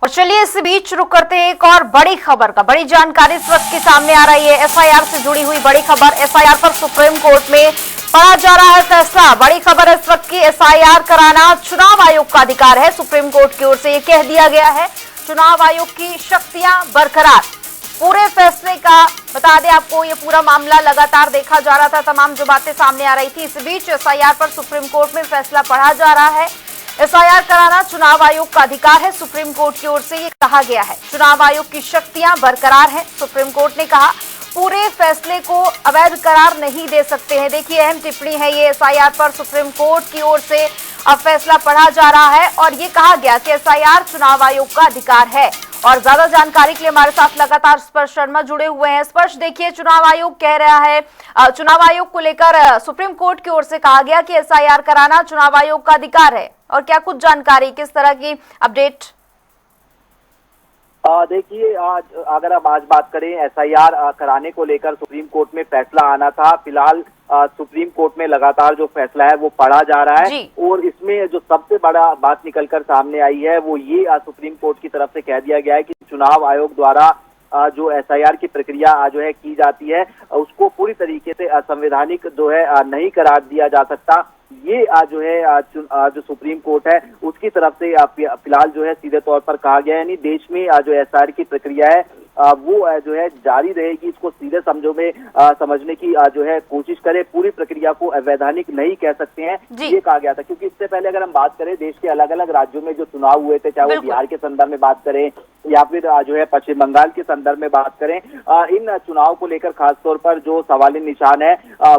और चलिए इस बीच रुक करते हैं एक और बड़ी खबर का। बड़ी जानकारी इस वक्त की सामने आ रही है, एफआईआर से जुड़ी हुई बड़ी खबर। एफआईआर पर सुप्रीम कोर्ट में पढ़ा जा रहा है फैसला। बड़ी खबर इस वक्त की, एफआईआर कराना चुनाव आयोग का अधिकार है। सुप्रीम कोर्ट की ओर से ये कह दिया गया है, चुनाव आयोग की शक्तियां बरकरार। पूरे फैसले का बता दें आपको, ये पूरा मामला लगातार देखा जा रहा था, तमाम जो बातें सामने आ रही थी। इस बीच एफआईआर पर सुप्रीम कोर्ट में फैसला पढ़ा जा रहा है। एफआईआर कराना चुनाव आयोग का अधिकार है, सुप्रीम कोर्ट की ओर से ये कहा गया है। चुनाव आयोग की शक्तियां बरकरार हैं, सुप्रीम कोर्ट ने कहा। पूरे फैसले को अवैध करार नहीं दे सकते हैं। देखिए अहम टिप्पणी है ये, एफआईआर पर सुप्रीम कोर्ट की ओर से अब फैसला पढ़ा जा रहा है और ये कहा गया कि एफआईआर चुनाव आयोग का अधिकार है। और ज्यादा जानकारी के लिए हमारे साथ लगातार स्पर्श शर्मा जुड़े हुए हैं। स्पर्श, देखिए चुनाव आयोग कह रहा है, चुनाव आयोग को लेकर सुप्रीम कोर्ट की ओर से कहा गया कि एफआईआर कराना चुनाव आयोग का अधिकार है, और क्या कुछ जानकारी, किस तरह की अपडेट? देखिए, अगर हम आज बात करें एसआईआर कराने को लेकर सुप्रीम कोर्ट में फैसला आना था। फिलहाल सुप्रीम कोर्ट में लगातार जो फैसला है वो पढ़ा जा रहा है और इसमें जो सबसे बड़ा बात निकलकर सामने आई है वो ये सुप्रीम कोर्ट की तरफ से कह दिया गया है कि चुनाव आयोग द्वारा जो एसआईआर की प्रक्रिया जो है की जाती है उसको पूरी तरीके से असंवैधानिक जो है नहीं करार दिया जा सकता। ये जो है जो सुप्रीम कोर्ट है उसकी तरफ से फिलहाल जो है सीधे तौर पर कहा गया है, यानी देश में जो एसआईआर की प्रक्रिया है वो जो है जारी रहेगी। इसको सीधे समझो में समझने की जो है कोशिश करें, पूरी प्रक्रिया को अवैधानिक नहीं कह सकते हैं, ये कहा गया था। क्योंकि इससे पहले अगर हम बात करें देश के अलग अलग राज्यों में जो चुनाव हुए थे, चाहे वो बिहार के संदर्भ में बात करें या फिर जो है पश्चिम बंगाल के संदर्भ में बात करें, इन चुनाव को लेकर खासतौर पर जो सवालिया निशान है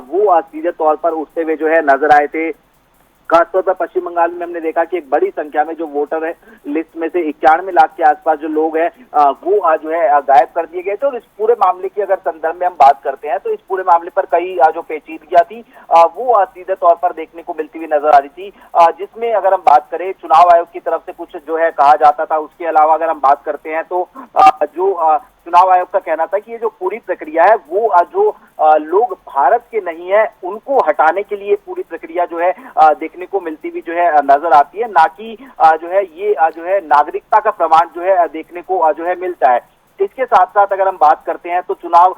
वो सीधे तौर पर उठते हुए जो है नजर आए थे। खासतौर पर पश्चिम बंगाल में हमने देखा कि एक बड़ी संख्या में जो वोटर है लिस्ट में से 91 लाख के आसपास जो लोग हैं वो जो है गायब कर दिए गए थे। और इस पूरे मामले की अगर संदर्भ में हम बात करते हैं तो इस पूरे मामले पर कई जो पेचीदगियां थी वो सीधे तौर पर देखने को मिलती हुई नजर आ रही थी, जिसमें अगर हम बात करें चुनाव आयोग की तरफ से कुछ जो है कहा जाता था। उसके अलावा अगर हम बात करते हैं तो जो चुनाव आयोग का कहना था कि ये जो पूरी प्रक्रिया है वो जो लोग भारत के नहीं है उनको हटाने के लिए पूरी प्रक्रिया जो है देखने को मिलती हुई जो है नजर आती है, ना कि जो है ये जो है नागरिकता का प्रमाण जो है देखने को जो है मिलता है। इसके साथ साथ अगर हम बात करते हैं तो चुनाव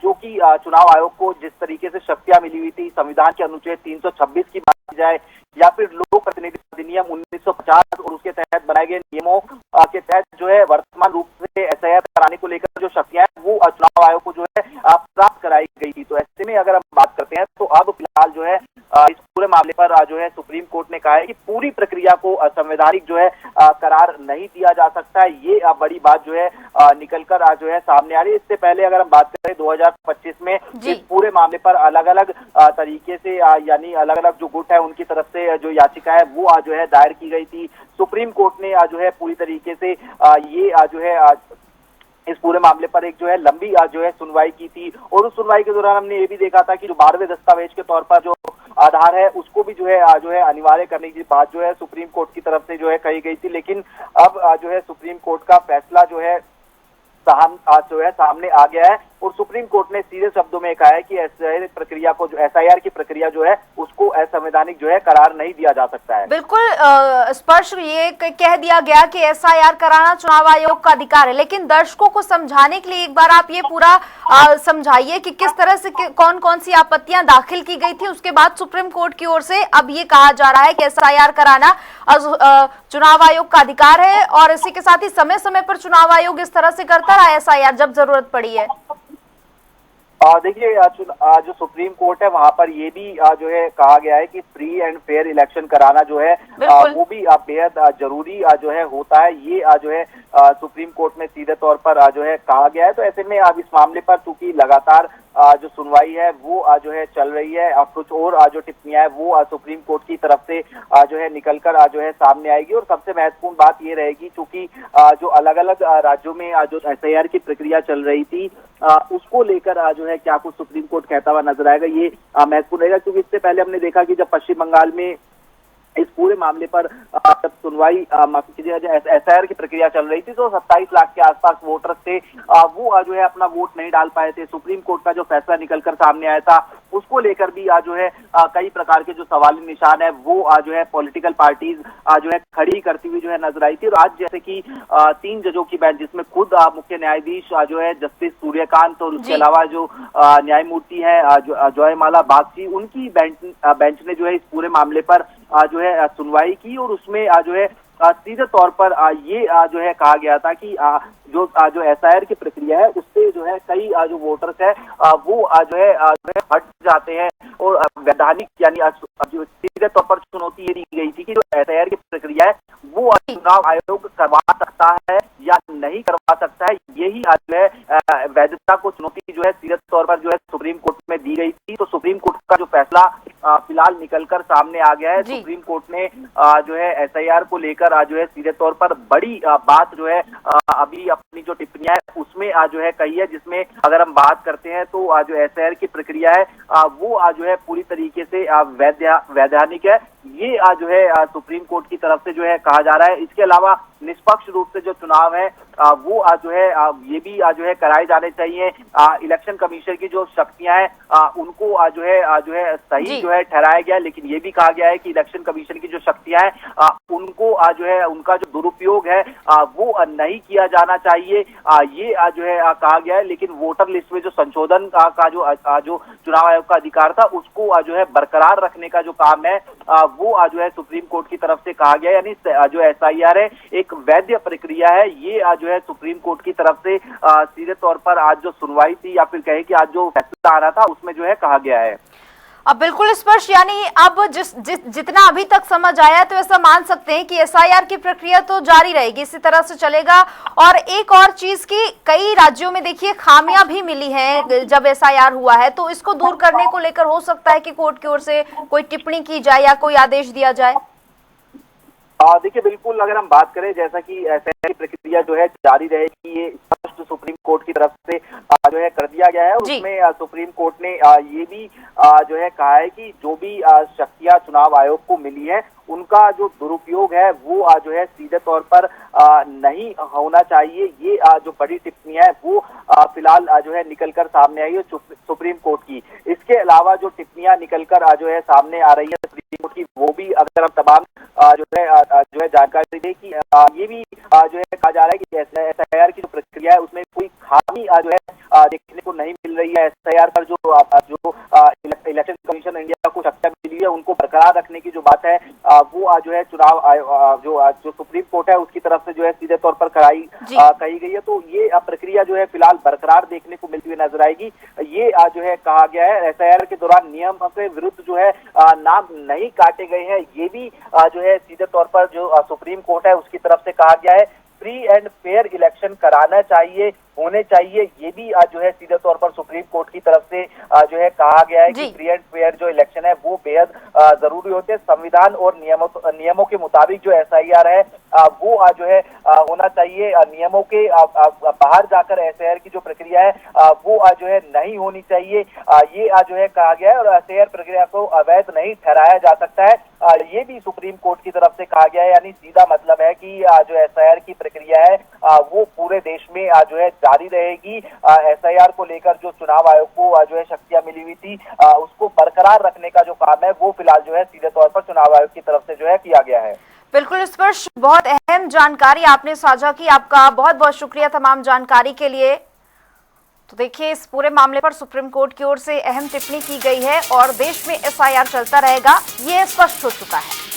जो कि चुनाव आयोग को जिस तरीके से शक्तियां मिली हुई थी, संविधान के अनुच्छेद 326 की बात की जाए या फिर लोक प्रतिनिधि अधिनियम 1950 और उसके तहत बनाए गए नियमों के तहत जो है वर्तमान रूप से एसआईआर कराने को लेकर जो शक्तियां हैं वो चुनाव आयोग को जो है प्राप्त कराई गई थी। तो ऐसे में अगर हम बात करते हैं तो अब फिलहाल जो है इस पूरे मामले पर जो है सुप्रीम कोर्ट ने कहा है कि पूरी प्रक्रिया को असंवैधानिक जो है करार नहीं दिया जा सकता है। ये बड़ी बात जो है निकलकर जो है सामने आ रही है। इससे पहले अगर हम बात करें 2025 में इस पूरे मामले पर अलग अलग तरीके से यानी अलग अलग जो गुट है उनकी तरफ से जो याचिका है वो जो है दायर की गई थी। सुप्रीम कोर्ट ने जो है पूरी तरीके से ये जो है इस पूरे मामले पर एक जो है लंबी जो है सुनवाई की थी और उस सुनवाई के दौरान हमने ये भी देखा था कि जो 12वें दस्तावेज के तौर पर जो आधार है उसको भी जो है अनिवार्य करने की बात जो है सुप्रीम कोर्ट की तरफ से जो है कही गई थी। लेकिन अब जो है सुप्रीम कोर्ट का फैसला जो है सामने आ गया है और सुप्रीम कोर्ट ने सीधे शब्दों में कहा है कि एसआईआर की प्रक्रिया जो है उसको असंवैधानिक जो है करार नहीं दिया जा सकता है। बिल्कुल स्पष्ट ये कह दिया गया कि एसआईआर कराना चुनाव आयोग का अधिकार है, लेकिन दर्शकों को समझाने के लिए एक बार आप ये पूरा समझाइए कि किस तरह से कौन कौन सी आपत्तियां दाखिल की गई थी। उसके बाद सुप्रीम कोर्ट की ओर से अब ये कहा जा रहा है कि एसआईआर कराना चुनाव आयोग का अधिकार है और इसी के साथ ही समय समय पर चुनाव आयोग इस तरह से करता रहा एसआईआर जब जरूरत पड़ी है। देखिए जो सुप्रीम कोर्ट है वहां पर ये भी जो है कहा गया है कि फ्री एंड फेयर इलेक्शन कराना जो है वो भी बेहद जरूरी जो है होता है। ये जो है सुप्रीम कोर्ट में सीधे तौर पर जो है कहा गया है। तो ऐसे में अब इस मामले पर चूंकि लगातार जो सुनवाई है वो जो है चल रही है, अब कुछ और जो टिप्पणियां है वो सुप्रीम कोर्ट की तरफ से जो है निकलकर जो है सामने आएगी। और सबसे महत्वपूर्ण बात ये रहेगी क्योंकि जो अलग अलग राज्यों में जो एसआईआर की प्रक्रिया चल रही थी उसको लेकर जो है क्या कुछ सुप्रीम कोर्ट कहता हुआ नजर आएगा, ये महत्वपूर्ण रहेगा। क्योंकि इससे पहले हमने देखा कि जब पश्चिम बंगाल में इस पूरे मामले पर जब सुनवाई माफी कीजिए एसआईआर की प्रक्रिया चल रही थी तो 27 लाख के आसपास वोटर्स थे, वो जो है अपना वोट नहीं डाल पाए थे। सुप्रीम कोर्ट का जो फैसला निकलकर सामने आया था उसको लेकर भी जो है कई प्रकार के जो सवाली निशान है वो जो है पॉलिटिकल पार्टीज जो है खड़ी करती हुई जो है नजर आई थी। और आज जैसे कि 3 जजों की बेंच जिसमें खुद मुख्य न्यायाधीश जो है जस्टिस सूर्यकांत और उसके अलावा जो न्यायमूर्ति है जयमाला बागची, उनकी बेंच ने जो है इस पूरे मामले पर जो है सुनवाई की और उसमें जो है सीधे तौर पर ये जो है कहा गया था कि जो एसआईआर की प्रक्रिया है उससे जो है कई जो वोटर्स है वो जो है हट जाते हैं और वैधानिक यानी सीधे तौर पर चुनौती ये दी गई थी कि जो एसआईआर की प्रक्रिया है वो चुनाव आयोग करवा सकता है या नहीं करवा सकता है। यही जो है वैधता को चुनौती जो है सीधे तौर पर जो है सुप्रीम कोर्ट में दी गई थी। तो सुप्रीम कोर्ट का जो फैसला फिलहाल निकलकर सामने आ गया है। सुप्रीम कोर्ट ने जो है एसआईआर को लेकर जो है सीधे तौर पर बड़ी बात जो है अभी अपनी जो टिप्पणियां है उसमें जो है कही है, जिसमें अगर हम बात करते हैं तो जो एसआईआर की प्रक्रिया है वो जो है पूरी तरीके से वैधानिक है। ये जो है सुप्रीम कोर्ट की तरफ से जो है कहा जा रहा है। इसके अलावा निष्पक्ष रूप से जो चुनाव है वो जो है ये भी जो है कराए जाने चाहिए। इलेक्शन कमीशन की जो शक्तियां हैं उनको जो है सही जो है ठहराया गया, लेकिन ये भी कहा गया है कि इलेक्शन कमीशन की जो शक्तियां हैं उनको जो है उनका जो दुरुपयोग है वो नहीं किया जाना चाहिए, ये जो है कहा गया है। लेकिन वोटर लिस्ट में जो संशोधन का जो चुनाव आयोग का अधिकार था उसको जो है बरकरार रखने का जो काम है वो जो है सुप्रीम कोर्ट की तरफ से कहा गया, यानी जो एसआईआर है एक वैध प्रक्रिया है। ये जो है सुप्रीम कोर्ट की तरफ से सीधे तौर पर आज जो सुनवाई थी या फिर कहे कि आज जो फैसला आ रहा था उसमें जो है कहा गया है। अब बिल्कुल स्पष्ट, यानी अब जितना अभी तक समझ आया है तो ऐसा मान सकते हैं कि एसआईआर की प्रक्रिया तो जारी रहेगी, इसी तरह से चलेगा। और एक और चीज की कई राज्यों में देखिए खामियां भी मिली हैं जब एसआईआर हुआ है, तो इसको दूर करने को लेकर हो सकता है कि कोर्ट की ओर से कोई टिप्पणी की जाए या कोई आदेश दिया जाए। देखिए बिल्कुल, अगर हम बात करें जैसा कि एसआईआर की प्रक्रिया जो है जारी रहेगी, ये स्पष्ट सुप्रीम कोर्ट की तरफ से जो है कर दिया गया है। उसमें सुप्रीम कोर्ट ने ये भी जो है कहा है कि जो भी शक्तियां चुनाव आयोग को मिली है उनका जो दुरुपयोग है वो जो है सीधे तौर पर नहीं होना चाहिए। ये जो बड़ी टिप्पणी है वो फिलहाल जो है निकलकर सामने आई है सुप्रीम कोर्ट की। इसके अलावा जो टिप्पणियां निकलकर जो है सामने आ रही है सुप्रीम कोर्ट की, वो भी अगर हम तमाम जो है जानकारी दे कि ये भी जो है कहा जा रहा है कि एसआईआर की जो प्रक्रिया है उसमें कोई खामी जो है देखने को नहीं मिल रही है। एसआईआर पर जो इलेक्शन कमीशन इंडिया को शक्तियां मिली है उनको बरकरार रखने की जो बात है वो जो है चुनाव आयोग जो सुप्रीम कोर्ट है उसकी तरफ से जो है सीधे तौर पर कही गई है। तो ये प्रक्रिया जो है फिलहाल बरकरार देखने को मिलती हुई नजर आएगी। ये जो है कहा गया है एसआईआर के दौरान नियम के विरुद्ध जो है नाम नहीं काटे गए हैं, ये भी जो है सीधे तौर पर जो सुप्रीम कोर्ट है उसकी तरफ से कहा गया है। फ्री एंड फेयर इलेक्शन कराना चाहिए, होने चाहिए, ये भी जो है सीधे तौर पर सुप्रीम कोर्ट की तरफ से जो है कहा गया है कि फ्री एंड फेयर जो इलेक्शन है वो बेहद जरूरी होते हैं। संविधान और नियमों के मुताबिक जो एसआईआर है वो जो है होना चाहिए। नियमों के बाहर जाकर एसआईआर की जो प्रक्रिया है वो जो है नहीं होनी चाहिए, ये जो है कहा गया है। और एसआईआर प्रक्रिया को अवैध नहीं ठहराया जा सकता है, ये भी सुप्रीम कोर्ट की तरफ से कहा गया है। यानी सीधा मतलब है कि जो एसआईआर की प्रक्रिया है वो पूरे देश में जो है जारी रहेगी। एसआईआर को लेकर जो चुनाव आयोग को जो है शक्तियां मिली हुई थी उसको बरकरार रखने का जो काम है वो फिलहाल जो है सीधे तौर पर चुनाव आयोग की तरफ से जो है किया गया है। बिल्कुल स्पष्ट, बहुत अहम जानकारी आपने साझा की, आपका बहुत बहुत शुक्रिया तमाम जानकारी के लिए। तो देखिए इस पूरे मामले पर सुप्रीम कोर्ट की ओर से अहम टिप्पणी की गई है और देश में एसआईआर चलता रहेगा, ये स्पष्ट हो चुका है।